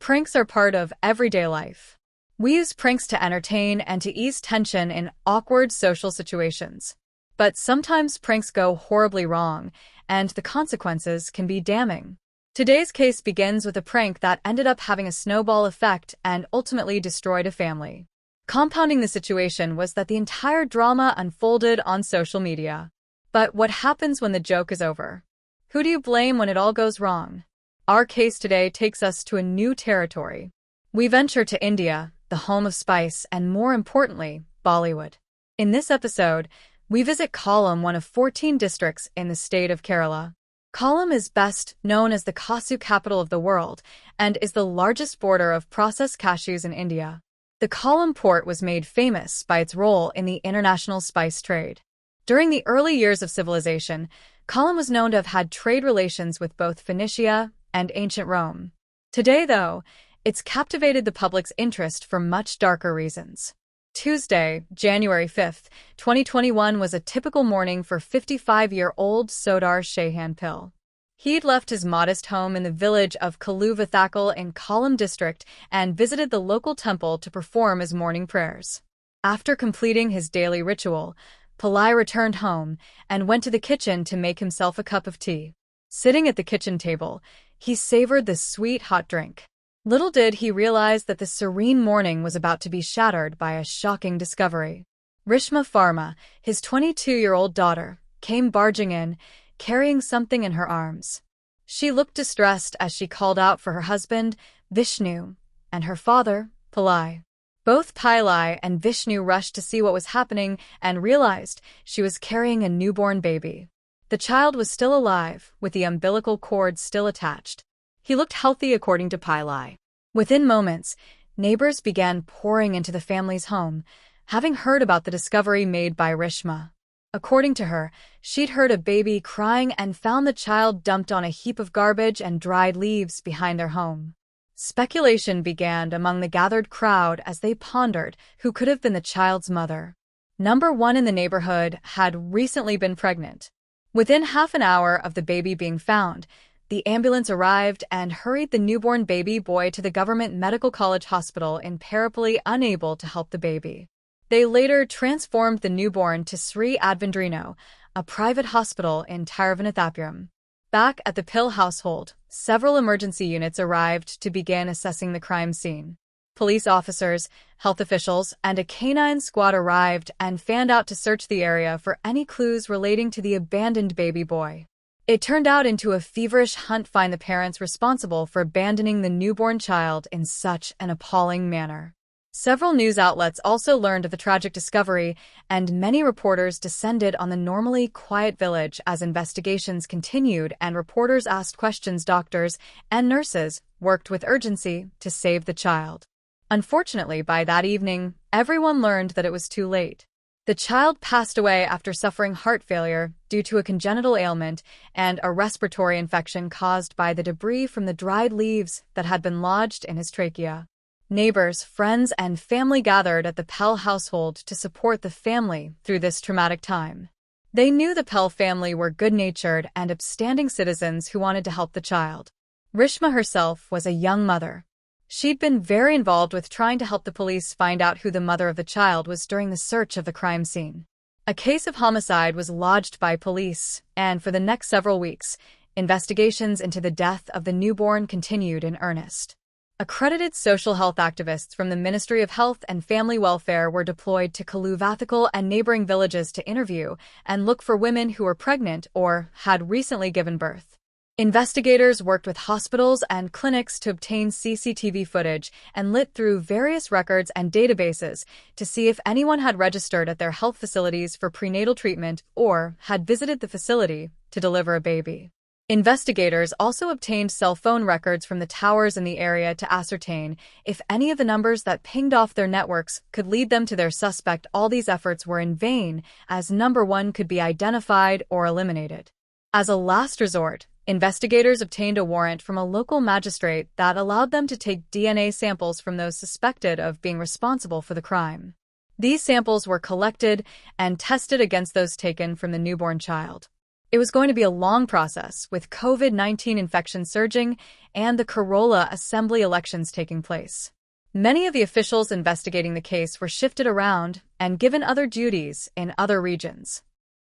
Pranks are part of everyday life. We use pranks to entertain and to ease tension in awkward social situations. But sometimes pranks go horribly wrong, and the consequences can be damning. Today's case begins with a prank that ended up having a snowball effect and ultimately destroyed a family. Compounding the situation was that the entire drama unfolded on social media. But what happens when the joke is over? Who do you blame when it all goes wrong? Our case today takes us to a new territory. We venture to India, the home of spice, and more importantly, Bollywood. In this episode, we visit Kollam, one of 14 districts in the state of Kerala. Kollam is best known as the cashew capital of the world and is the largest border of processed cashews in India. The Kollam port was made famous by its role in the international spice trade. During the early years of civilization, Kollam was known to have had trade relations with both Phoenicia and ancient Rome. Today, though, it's captivated the public's interest for much darker reasons. Tuesday, January 5th, 2021 was a typical morning for 55-year-old Sodar Shahan Pill. He'd left his modest home in the village of Kaluvathakal in Kollam district and visited the local temple to perform his morning prayers. After completing his daily ritual, Pillai returned home and went to the kitchen to make himself a cup of tea. Sitting at the kitchen table, he savored the sweet hot drink. Little did he realize that the serene morning was about to be shattered by a shocking discovery. Rishma Farma, his 22-year-old daughter, came barging in, carrying something in her arms. She looked distressed as she called out for her husband, Vishnu, and her father, Pillai. Both Pillai and Vishnu rushed to see what was happening and realized she was carrying a newborn baby. The child was still alive, with the umbilical cord still attached. He looked healthy according to Pillai. Within moments, neighbors began pouring into the family's home, having heard about the discovery made by Rishma. According to her, she'd heard a baby crying and found the child dumped on a heap of garbage and dried leaves behind their home. Speculation began among the gathered crowd as they pondered who could have been the child's mother. Number one in the neighborhood had recently been pregnant. Within half an hour of the baby being found, the ambulance arrived and hurried the newborn baby boy to the government medical college hospital in Peripally, unable to help the baby. They later transformed the newborn to Sri Advendrino, a private hospital in Tiruvananthapuram. Back at the Pill household, several emergency units arrived to begin assessing the crime scene. Police officers, health officials, and a canine squad arrived and fanned out to search the area for any clues relating to the abandoned baby boy. It turned out into a feverish hunt to find the parents responsible for abandoning the newborn child in such an appalling manner. Several news outlets also learned of the tragic discovery, and many reporters descended on the normally quiet village as investigations continued and reporters asked questions. Doctors and nurses worked with urgency to save the child. Unfortunately, by that evening, everyone learned that it was too late. The child passed away after suffering heart failure due to a congenital ailment and a respiratory infection caused by the debris from the dried leaves that had been lodged in his trachea. Neighbors, friends, and family gathered at the Pell household to support the family through this traumatic time. They knew the Pell family were good-natured and upstanding citizens who wanted to help the child. Rishma herself was a young mother. She'd been very involved with trying to help the police find out who the mother of the child was during the search of the crime scene. A case of homicide was lodged by police, and for the next several weeks, investigations into the death of the newborn continued in earnest. Accredited social health activists from the Ministry of Health and Family Welfare were deployed to Kaluvathakal and neighboring villages to interview and look for women who were pregnant or had recently given birth. Investigators worked with hospitals and clinics to obtain CCTV footage and lit through various records and databases to see if anyone had registered at their health facilities for prenatal treatment or had visited the facility to deliver a baby. Investigators also obtained cell phone records from the towers in the area to ascertain if any of the numbers that pinged off their networks could lead them to their suspect. All these efforts were in vain, as number one could be identified or eliminated. As a last resort, investigators obtained a warrant from a local magistrate that allowed them to take DNA samples from those suspected of being responsible for the crime. These samples were collected and tested against those taken from the newborn child. It was going to be a long process, with COVID-19 infections surging and the Corolla Assembly elections taking place. Many of the officials investigating the case were shifted around and given other duties in other regions.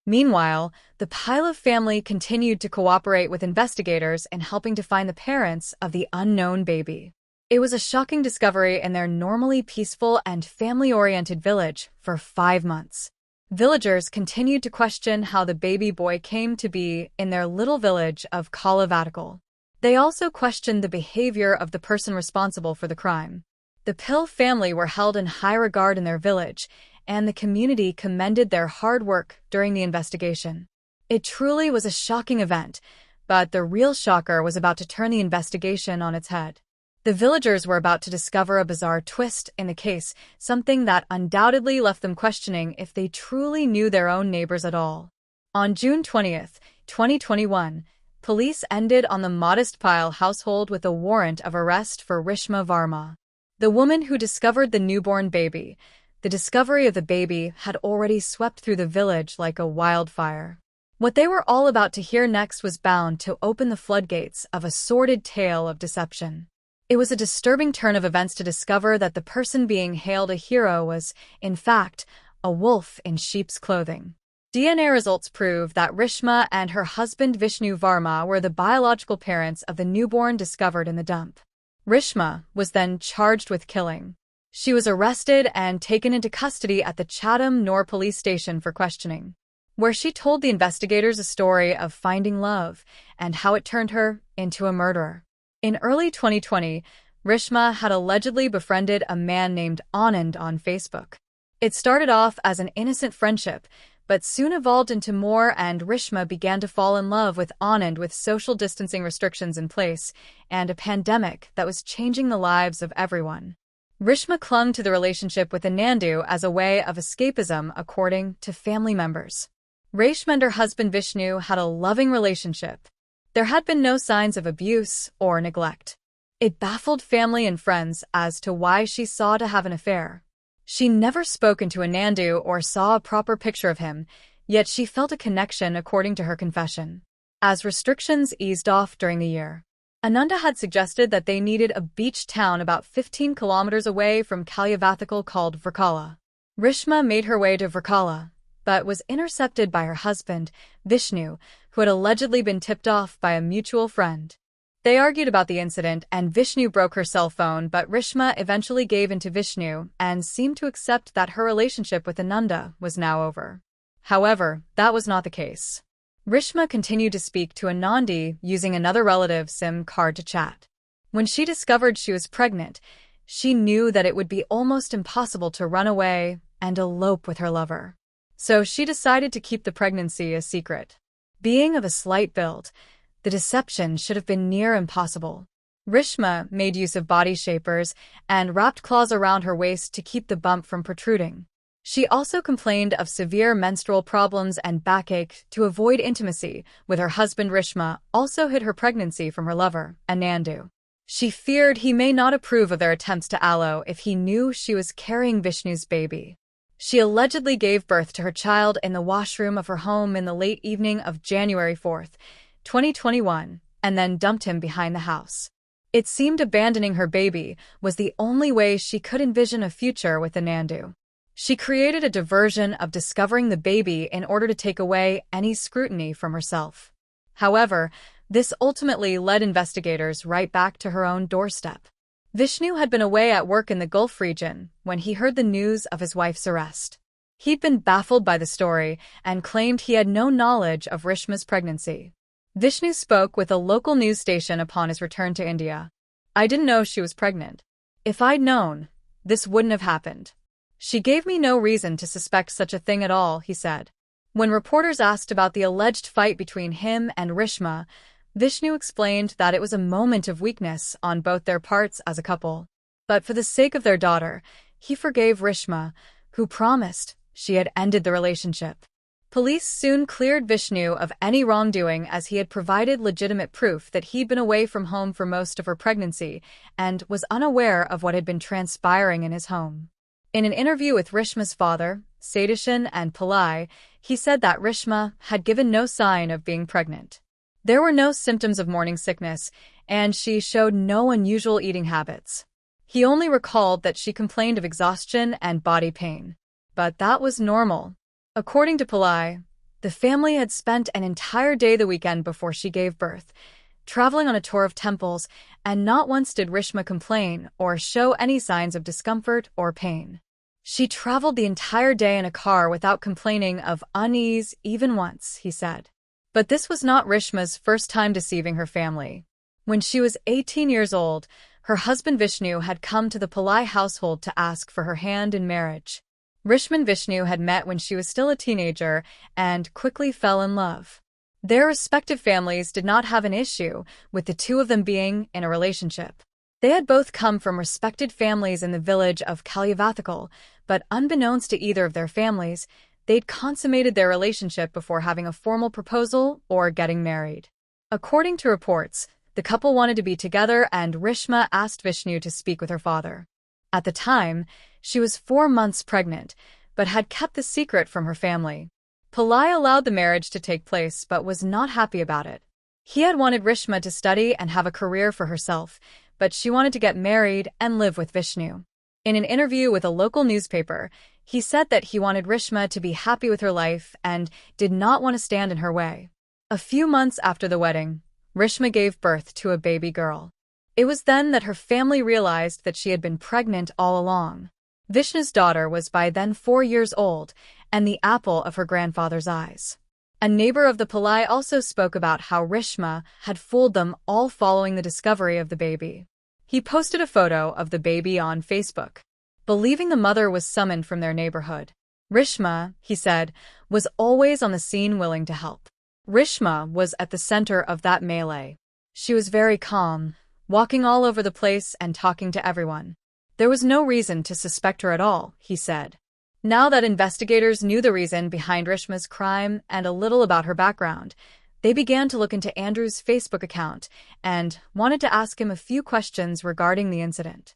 Meanwhile, the Pilov family continued to cooperate with investigators in helping to find the parents of the unknown baby. It was a shocking discovery in their normally peaceful and family-oriented village for 5 months. Villagers continued to question how the baby boy came to be in their little village of Kalavatokal. They also questioned the behavior of the person responsible for the crime. The Pill family were held in high regard in their village, and the community commended their hard work during the investigation. It truly was a shocking event, but the real shocker was about to turn the investigation on its head. The villagers were about to discover a bizarre twist in the case, something that undoubtedly left them questioning if they truly knew their own neighbors at all. On June 20th, 2021, police ended on the Modest Pile household with a warrant of arrest for Rishma Varma, the woman who discovered the newborn baby. The discovery of the baby had already swept through the village like a wildfire. What they were all about to hear next was bound to open the floodgates of a sordid tale of deception. It was a disturbing turn of events to discover that the person being hailed a hero was, in fact, a wolf in sheep's clothing. DNA results prove that Rishma and her husband Vishnu Varma were the biological parents of the newborn discovered in the dump. Rishma was then charged with killing. She was arrested and taken into custody at the Chatham Nor police station for questioning, where she told the investigators a story of finding love and how it turned her into a murderer. In early 2020, Rishma had allegedly befriended a man named Anand on Facebook. It started off as an innocent friendship, but soon evolved into more, and Rishma began to fall in love with Anand with social distancing restrictions in place and a pandemic that was changing the lives of everyone. Rishma clung to the relationship with Anandu as a way of escapism, according to family members. Reshma and her husband Vishnu had a loving relationship. There had been no signs of abuse or neglect. It baffled family and friends as to why she sought to have an affair. She never spoken to Anandu or saw a proper picture of him, yet she felt a connection according to her confession. As restrictions eased off during the year, Ananda had suggested that they needed a beach town about 15 kilometers away from Kalavatokal called Varkala. Rishma made her way to Varkala, but was intercepted by her husband, Vishnu, who had allegedly been tipped off by a mutual friend. They argued about the incident and Vishnu broke her cell phone, but Rishma eventually gave in to Vishnu and seemed to accept that her relationship with Ananda was now over. However, that was not the case. Rishma continued to speak to Anandi using another relative's SIM card to chat. When she discovered she was pregnant, she knew that it would be almost impossible to run away and elope with her lover. So she decided to keep the pregnancy a secret. Being of a slight build, the deception should have been near impossible. Rishma made use of body shapers and wrapped claws around her waist to keep the bump from protruding. She also complained of severe menstrual problems and backache to avoid intimacy with her husband. Rishma also hid her pregnancy from her lover, Anandu. She feared he may not approve of their attempts to allow if he knew she was carrying Vishnu's baby. She allegedly gave birth to her child in the washroom of her home in the late evening of January 4, 2021, and then dumped him behind the house. It seemed abandoning her baby was the only way she could envision a future with Anandu. She created a diversion of discovering the baby in order to take away any scrutiny from herself. However, this ultimately led investigators right back to her own doorstep. Vishnu had been away at work in the Gulf region when he heard the news of his wife's arrest. He'd been baffled by the story and claimed he had no knowledge of Rishma's pregnancy. Vishnu spoke with a local news station upon his return to India. "I didn't know she was pregnant. If I'd known, this wouldn't have happened. She gave me no reason to suspect such a thing at all," he said. When reporters asked about the alleged fight between him and Rishma, Vishnu explained that it was a moment of weakness on both their parts as a couple. But for the sake of their daughter, he forgave Rishma, who promised she had ended the relationship. Police soon cleared Vishnu of any wrongdoing as he had provided legitimate proof that he'd been away from home for most of her pregnancy and was unaware of what had been transpiring in his home. In an interview with Rishma's father, Sadishan and Pillai, He said that Rishma had given no sign of being pregnant. There were no symptoms of morning sickness, and she showed no unusual eating habits. He only recalled that she complained of exhaustion and body pain. But that was normal. According to Pillai, the family had spent an entire day the weekend before she gave birth, traveling on a tour of temples, and not once did Rishma complain or show any signs of discomfort or pain. She traveled the entire day in a car without complaining of unease even once, he said. But this was not Rishma's first time deceiving her family. When she was 18 years old, her husband Vishnu had come to the Pillai household to ask for her hand in marriage. Rishma and Vishnu had met when she was still a teenager and quickly fell in love. Their respective families did not have an issue with the two of them being in a relationship. They had both come from respected families in the village of Kalyavathakal, but unbeknownst to either of their families, they'd consummated their relationship before having a formal proposal or getting married. According to reports, the couple wanted to be together and Rishma asked Vishnu to speak with her father. At the time, she was 4 months pregnant, but had kept the secret from her family. Pillai allowed the marriage to take place but was not happy about it. He had wanted Rishma to study and have a career for herself, but she wanted to get married and live with Vishnu. In an interview with a local newspaper, he said that he wanted Rishma to be happy with her life and did not want to stand in her way. A few months after the wedding, Rishma gave birth to a baby girl. It was then that her family realized that she had been pregnant all along. Vishnu's daughter was by then 4 years old and the apple of her grandfather's eyes. A neighbor of the Pillai also spoke about how Rishma had fooled them all following the discovery of the baby. He posted a photo of the baby on Facebook, believing the mother was summoned from their neighborhood. Rishma, he said, was always on the scene willing to help. Rishma was at the center of that melee. She was very calm, walking all over the place and talking to everyone. There was no reason to suspect her at all, he said. Now that investigators knew the reason behind Rishma's crime and a little about her background, they began to look into Andrew's Facebook account and wanted to ask him a few questions regarding the incident.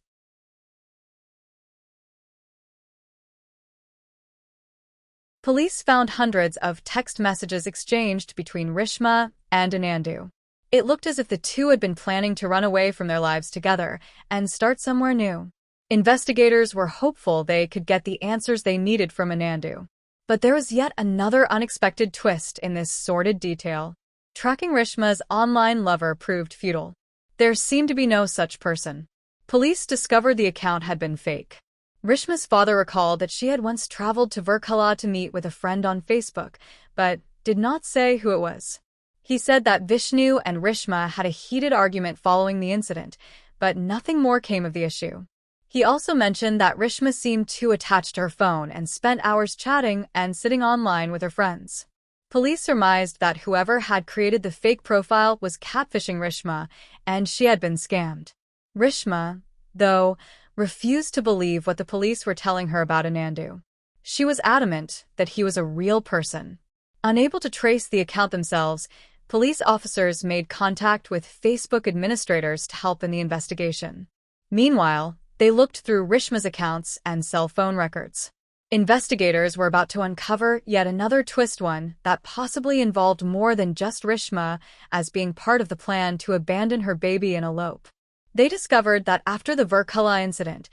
Police found hundreds of text messages exchanged between Rishma and Anandu. It looked as if the two had been planning to run away from their lives together and start somewhere new. Investigators were hopeful they could get the answers they needed from Anandu. But there was yet another unexpected twist in this sordid detail. Tracking Rishma's online lover proved futile. There seemed to be no such person. Police discovered the account had been fake. Rishma's father recalled that she had once traveled to Varkala to meet with a friend on Facebook, but did not say who it was. He said that Vishnu and Rishma had a heated argument following the incident, but nothing more came of the issue. He also mentioned that Rishma seemed too attached to her phone and spent hours chatting and sitting online with her friends. Police surmised that whoever had created the fake profile was catfishing Rishma, and she had been scammed. Rishma, though, refused to believe what the police were telling her about Anandu. She was adamant that he was a real person. Unable to trace the account themselves, police officers made contact with Facebook administrators to help in the investigation. Meanwhile, they looked through Rishma's accounts and cell phone records. Investigators were about to uncover yet another twist, one that possibly involved more than just Rishma as being part of the plan to abandon her baby and elope. They discovered that after the Varkala incident,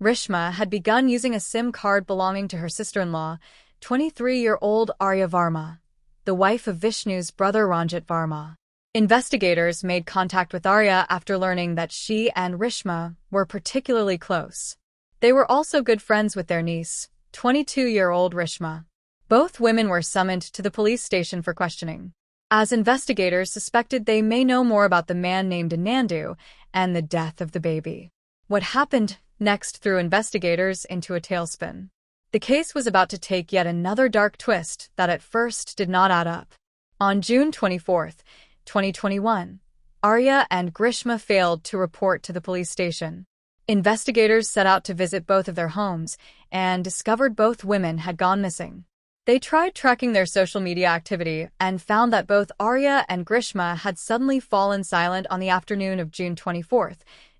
Rishma had begun using a SIM card belonging to her sister-in-law, 23-year-old Arya Varma, the wife of Vishnu's brother Ranjit Varma. Investigators made contact with Arya after learning that she and Rishma were particularly close. They were also good friends with their niece, 22-year-old Rishma. Both women were summoned to the police station for questioning, as investigators suspected they may know more about the man named Anandu and the death of the baby. What happened next threw investigators into a tailspin. The case was about to take yet another dark twist that at first did not add up. On June 24, 2021, Arya and Grishma failed to report to the police station. Investigators set out to visit both of their homes and discovered both women had gone missing. They tried tracking their social media activity and found that both Arya and Grishma had suddenly fallen silent on the afternoon of June 24,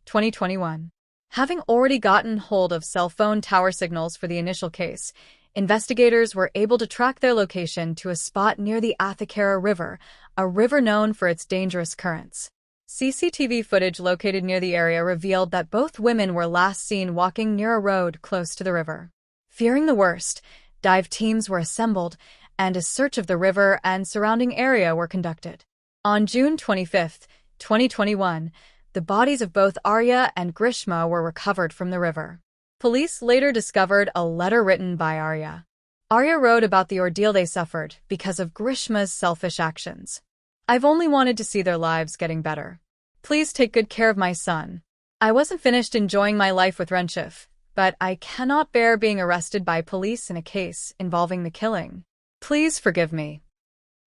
2021. Having already gotten hold of cell phone tower signals for the initial case, Investigators were able to track their location to a spot near the Athakara River, a river known for its dangerous currents. CCTV footage located near the area revealed that both women were last seen walking near a road close to the river. Fearing the worst, dive teams were assembled, and a search of the river and surrounding area were conducted. On June 25, 2021, the bodies of both Arya and Grishma were recovered from the river. Police later discovered a letter written by Arya. Arya wrote about the ordeal they suffered because of Grishma's selfish actions. "I've only wanted to see their lives getting better. Please take good care of my son. I wasn't finished enjoying my life with Renshif, but I cannot bear being arrested by police in a case involving the killing. Please forgive me,"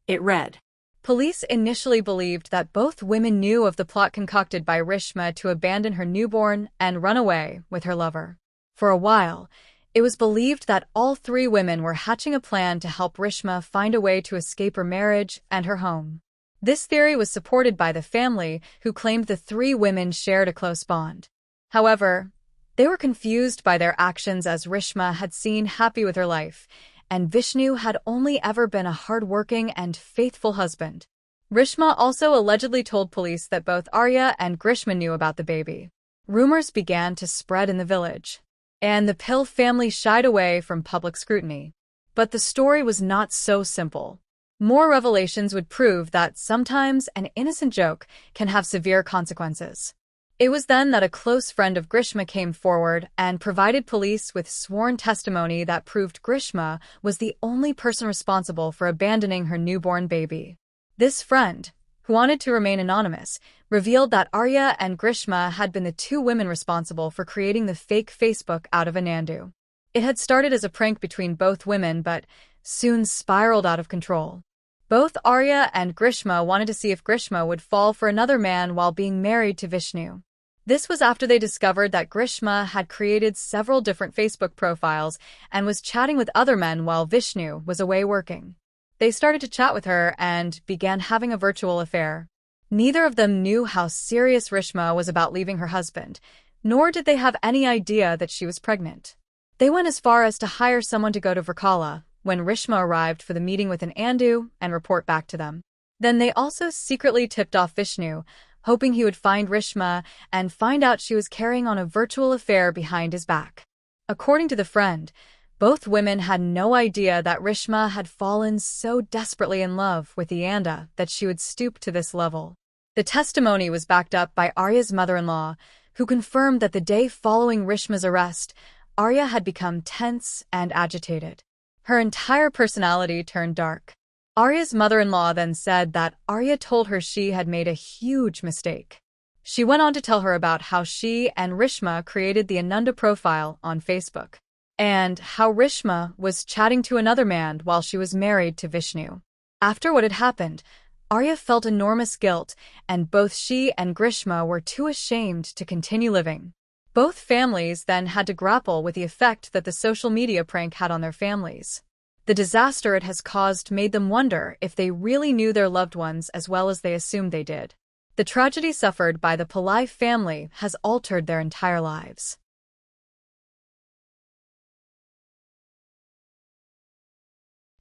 it read. Police initially believed that both women knew of the plot concocted by Rishma to abandon her newborn and run away with her lover. For a while, it was believed that all three women were hatching a plan to help Rishma find a way to escape her marriage and her home. This theory was supported by the family, who claimed the three women shared a close bond. However, they were confused by their actions, as Rishma had seemed happy with her life, and Vishnu had only ever been a hard-working and faithful husband. Rishma also allegedly told police that both Arya and Grishma knew about the baby. Rumors began to spread in the village, and the Pill family shied away from public scrutiny. But the story was not so simple. More revelations would prove that sometimes an innocent joke can have severe consequences. It was then that a close friend of Grishma came forward and provided police with sworn testimony that proved Grishma was the only person responsible for abandoning her newborn baby. This friend, who wanted to remain anonymous, revealed that Arya and Grishma had been the two women responsible for creating the fake Facebook out of Anandu. It had started as a prank between both women, but soon spiraled out of control. Both Arya and Grishma wanted to see if Grishma would fall for another man while being married to Vishnu. This was after they discovered that Grishma had created several different Facebook profiles and was chatting with other men while Vishnu was away working. They started to chat with her and began having a virtual affair. Neither of them knew how serious Rishma was about leaving her husband, nor did they have any idea that she was pregnant. They went as far as to hire someone to go to Varkala when Rishma arrived for the meeting with an Andu and report back to them. Then they also secretly tipped off Vishnu, hoping he would find Rishma and find out she was carrying on a virtual affair behind his back. According to the friend, both women had no idea that Rishma had fallen so desperately in love with the Anda that she would stoop to this level. The testimony was backed up by Arya's mother-in-law, who confirmed that the day following Rishma's arrest, Arya had become tense and agitated. Her entire personality turned dark. Arya's mother-in-law then said that Arya told her she had made a huge mistake. She went on to tell her about how she and Rishma created the Ananda profile on Facebook, and how Rishma was chatting to another man while she was married to Vishnu. After what had happened, Arya felt enormous guilt, and both she and Grishma were too ashamed to continue living. Both families then had to grapple with the effect that the social media prank had on their families. The disaster it has caused made them wonder if they really knew their loved ones as well as they assumed they did. The tragedy suffered by the Pillai family has altered their entire lives.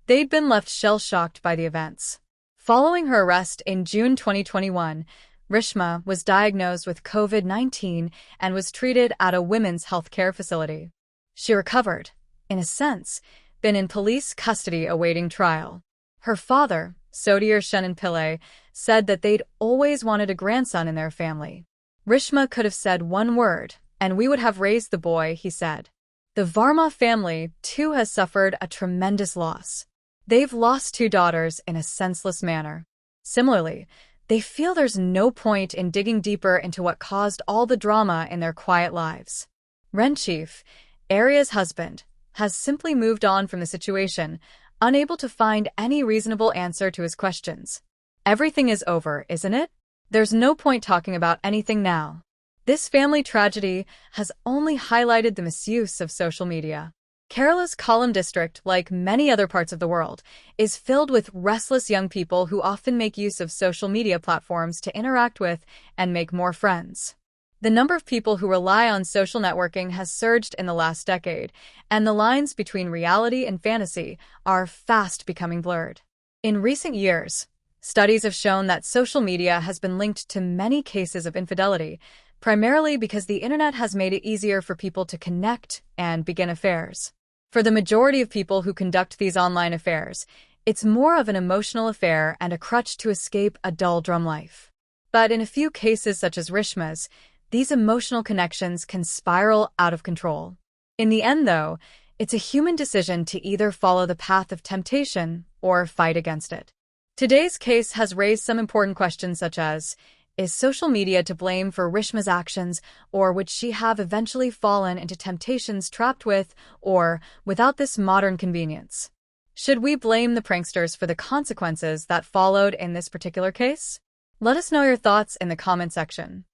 They'd been left shell-shocked by the events. Following her arrest in June 2021, Rishma was diagnosed with COVID-19 and was treated at a women's health care facility. She recovered, in a sense, been in police custody awaiting trial. Her father, Sodhir Shenan Pillai, said that they'd always wanted a grandson in their family. Rishma could have said one word, and we would have raised the boy, he said. The Varma family, too, has suffered a tremendous loss. They've lost two daughters in a senseless manner. Similarly, they feel there's no point in digging deeper into what caused all the drama in their quiet lives. Renshif, Arya's husband, has simply moved on from the situation, unable to find any reasonable answer to his questions. Everything is over, isn't it? There's no point talking about anything now. This family tragedy has only highlighted the misuse of social media. Kerala's Kollam district, like many other parts of the world, is filled with restless young people who often make use of social media platforms to interact with and make more friends. The number of people who rely on social networking has surged in the last decade, and the lines between reality and fantasy are fast becoming blurred. In recent years, studies have shown that social media has been linked to many cases of infidelity, primarily because the internet has made it easier for people to connect and begin affairs. For the majority of people who conduct these online affairs, it's more of an emotional affair and a crutch to escape a dull-drum life. But in a few cases such as Rishma's, these emotional connections can spiral out of control. In the end, though, it's a human decision to either follow the path of temptation or fight against it. Today's case has raised some important questions such as, is social media to blame for Rishma's actions, or would she have eventually fallen into temptations trapped with or without this modern convenience? Should we blame the pranksters for the consequences that followed in this particular case? Let us know your thoughts in the comment section.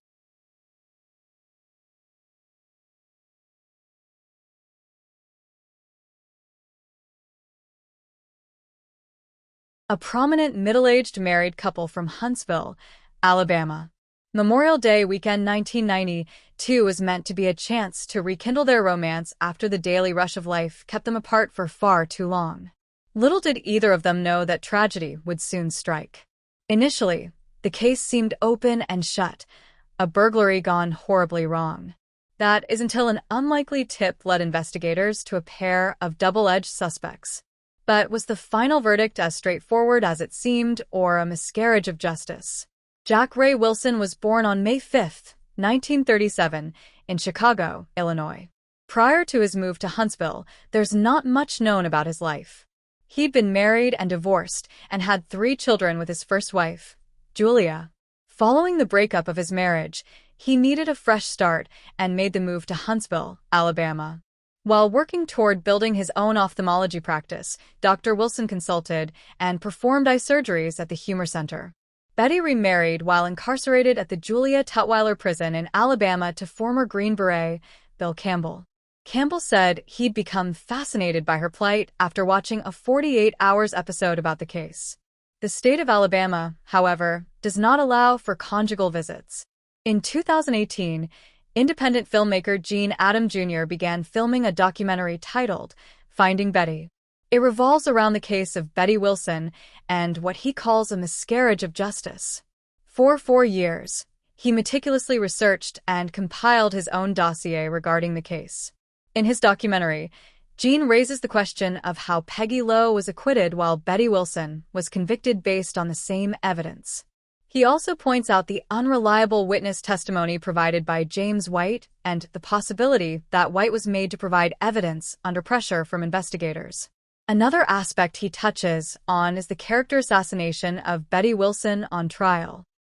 A prominent middle-aged married couple from Huntsville, Alabama. Memorial Day weekend 1992 was meant to be a chance to rekindle their romance after the daily rush of life kept them apart for far too long. Little did either of them know that tragedy would soon strike. Initially, the case seemed open and shut, a burglary gone horribly wrong. That is until an unlikely tip led investigators to a pair of double-edged suspects. But was the final verdict as straightforward as it seemed, or a miscarriage of justice? Jack Ray Wilson was born on May 5, 1937, in Chicago, Illinois. Prior to his move to Huntsville, there's not much known about his life. He'd been married and divorced and had 3 children with his first wife, Julia. Following the breakup of his marriage, he needed a fresh start and made the move to Huntsville, Alabama. While working toward building his own ophthalmology practice, Dr. Wilson consulted and performed eye surgeries at the Humor Center. Betty remarried while incarcerated at the Julia Tutwiler Prison in Alabama to former Green Beret Bill Campbell. Campbell said he'd become fascinated by her plight after watching a 48 Hours episode about the case. The state of Alabama, however, does not allow for conjugal visits. In 2018, independent filmmaker Gene Adam Jr. began filming a documentary titled Finding Betty. It revolves around the case of Betty Wilson and what he calls a miscarriage of justice. For 4 years, he meticulously researched and compiled his own dossier regarding the case. In his documentary, Gene raises the question of how Peggy Lowe was acquitted while Betty Wilson was convicted based on the same evidence. He also points out the unreliable witness testimony provided by James White and the possibility that White was made to provide evidence under pressure from investigators. Another aspect he touches on is the character assassination of Betty Wilson on trial.